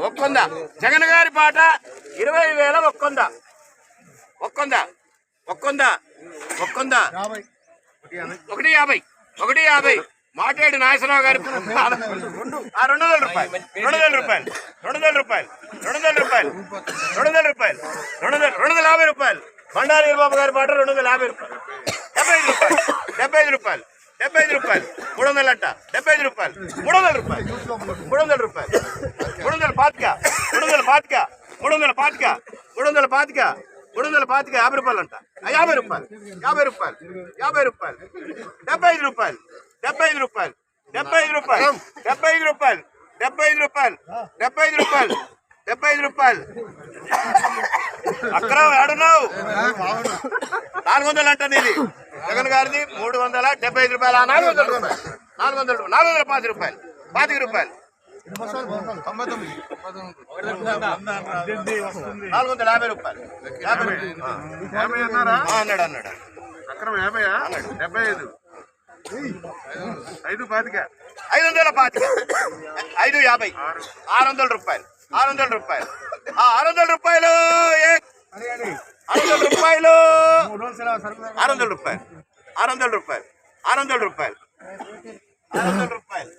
ఒక్కొంద జగన్ గారి పాట 20,000 ఒక్కొంద ఒక్కొంద ఒక్కొంద ఒక్కొంద 150 మాటేడు నాగేశ్వరరావు గారి 200 రూపాయలు 200 రూపాయలు 200 రూపాయలు 200 రూపాయలు 200 రూపాయలు 250 రూపాయలు బండారు వీరబాబు గారి పాట 250 రూపాయలు 75 రూపాయలు 75 రూపాయలు 300 అంట 75 రూపాయలు 300 రూపాయలు 300 రూపాయలు 300 పాతిక 50 రూపాయలు అంట 50 రూపాయలు 75 రూపాయలు 75 రూపాయలు 75 రూపాయలు 75 రూపాయలు 75 రూపాయలు 75 రూపాయలు 75 రూపాయలు 75 రూపాయలు అక్కడ ఆడున్నావు 400 అంట నీది జగన్ గారిది 375 రూపాయలు 400 రూపాయలు 450 రూపాయలు 50 రూపాయలు 450 రూపాయలు అన్నాడు అక్రమ 50 75 5 పాతిక 550 550 600 రూపాయలు 600 రూపాయలు 600 రూపాయలు 600 రూపాయలు 600 రూపాయలు 600 రూపాయలు 600 రూపాయలు 600 రూపాయలు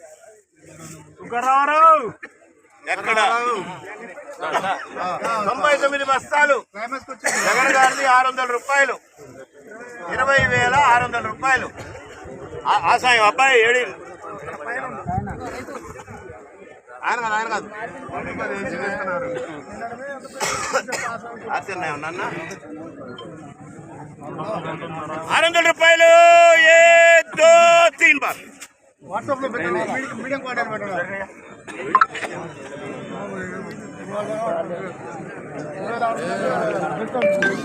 ఎక్కడ 99 బస్తాలు జగన్ గారిది 600 రూపాయలు 20,600 రూపాయలు ఆసాయం అబ్బాయి ఏడి ఆయన కాదు ఆశన్నాయి ఉన్నా 600 రూపాయలు 1 2 3 బార్ వాట్సాప్ లో మీడియం కాంటాక్ట్ పెట్టండి.